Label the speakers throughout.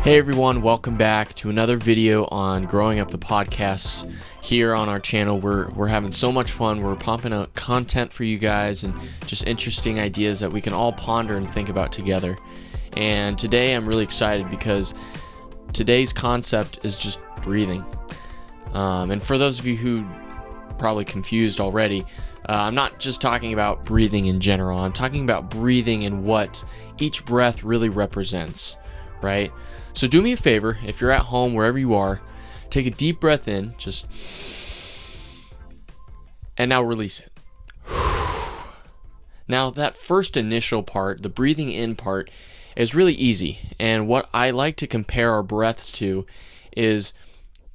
Speaker 1: Hey everyone, welcome back to another video on growing up the podcasts here on our channel. We're having so much fun. We're pumping out content for you guys and just interesting ideas that we can all ponder and think about together. And today I'm really excited because today's concept is just breathing. And for those of you who probably confused already, I'm not just talking about breathing in general. I'm talking about breathing and what each breath really represents, right? So do me a favor, if you're at home, wherever you are, take a deep breath in, and now release it. Now that first initial part, the breathing in part, is really easy. And what I like to compare our breaths to is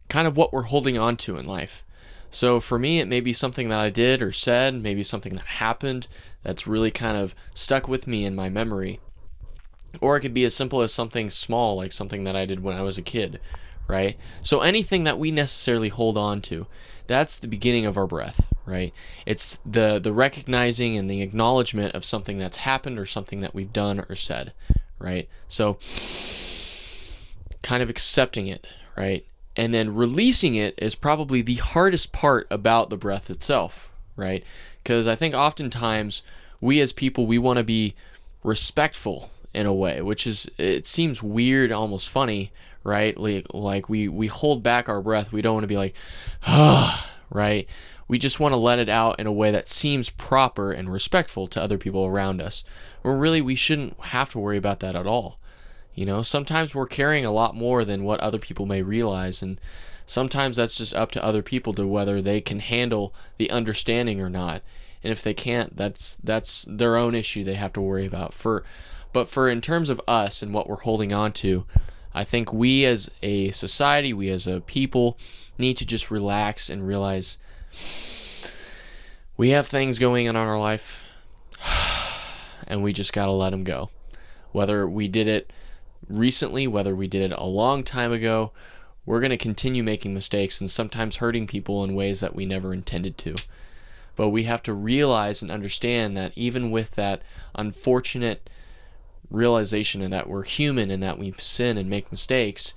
Speaker 1: kind of what we're holding on to in life. So for me, it may be something that I did or said, maybe something that happened that's really kind of stuck with me in my memory. Or it could be as simple as something small, like something that I did when I was a kid, right? So anything that we necessarily hold on to, that's the beginning of our breath, right? It's the recognizing and the acknowledgement of something that's happened or something that we've done or said, right? So kind of accepting it, right? And then releasing it is probably the hardest part about the breath itself, right? Because I think oftentimes we as people, we want to be respectful in a way, which is, it seems weird, almost funny, right? Like we hold back our breath. We don't want to be like, right? We just want to let it out in a way that seems proper and respectful to other people around us. When really we shouldn't have to worry about that at all. You know, sometimes we're carrying a lot more than what other people may realize, and sometimes that's just up to other people to whether they can handle the understanding or not. And if they can't, that's their own issue they have to worry about. But in terms of us and what we're holding on to, I think we as a society, we as a people, need to just relax and realize we have things going on in our life, and we just got to let them go. Whether we did it recently, whether we did it a long time ago, we're going to continue making mistakes and sometimes hurting people in ways that we never intended to. But we have to realize and understand that even with that unfortunate realization and that we're human and that we sin and make mistakes,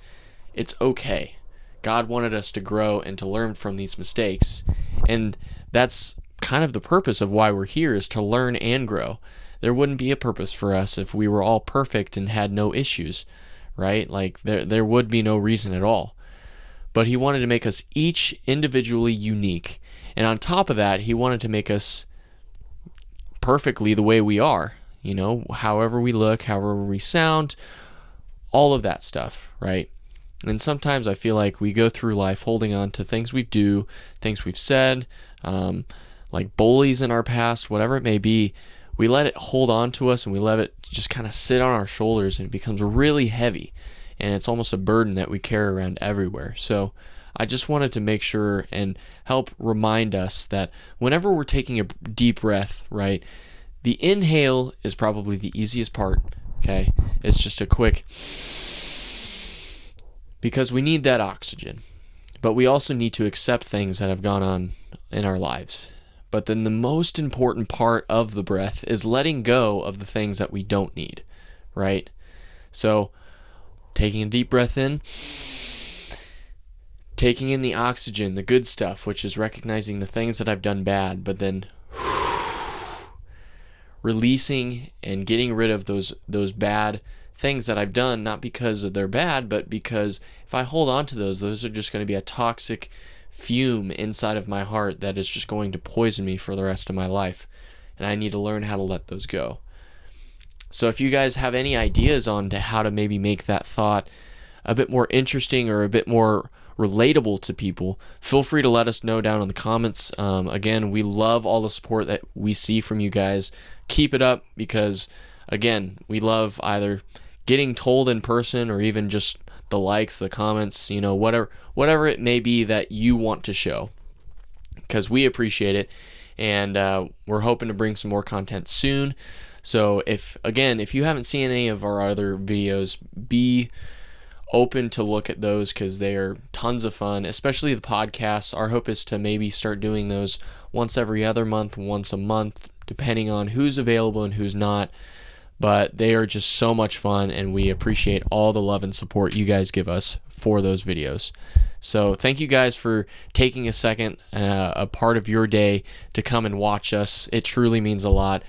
Speaker 1: it's okay. God wanted us to grow and to learn from these mistakes, and that's kind of the purpose of why we're here, is to learn and grow. There wouldn't be a purpose for us if we were all perfect and had no issues, right? Like there would be no reason at all. But he wanted to make us each individually unique, and on top of that, he wanted to make us perfectly the way we are. You know, however we look, however we sound, all of that stuff, right? And sometimes I feel like we go through life holding on to things we do, things we've said, like bullies in our past, whatever it may be. We let it hold on to us and we let it just kind of sit on our shoulders, and it becomes really heavy. And it's almost a burden that we carry around everywhere. So I just wanted to make sure and help remind us that whenever we're taking a deep breath, right, the inhale is probably the easiest part, okay? It's just a quick, because we need that oxygen. But we also need to accept things that have gone on in our lives. But then the most important part of the breath is letting go of the things that we don't need, right? So taking a deep breath in, taking in the oxygen, the good stuff, which is recognizing the things that I've done bad, but then releasing and getting rid of those bad things that I've done, not because they're bad, but because if I hold on to those are just going to be a toxic fume inside of my heart that is just going to poison me for the rest of my life. And I need to learn how to let those go. So if you guys have any ideas on to how to maybe make that thought a bit more interesting or a bit more relatable to people, feel free to let us know down in the comments. Again, we love all the support that we see from you guys. Keep it up, because again, we love either getting told in person or even just the likes, the comments, you know, whatever it may be that you want to show, because we appreciate it. And we're hoping to bring some more content soon. So if you haven't seen any of our other videos, be open to look at those, because they are tons of fun, especially the podcasts. Our hope is to maybe start doing those once every other month, once a month, depending on who's available and who's not. but they are just so much fun, and we appreciate all the love and support you guys give us for those videos. So thank you guys for taking a second, a part of your day, to come and watch us. It truly means a lot.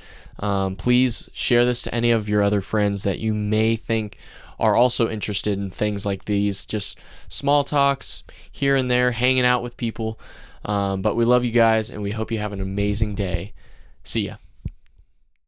Speaker 1: Please share this to any of your other friends that you may think are also interested in things like these, just small talks here and there, hanging out with people. But we love you guys, and we hope you have an amazing day. See ya.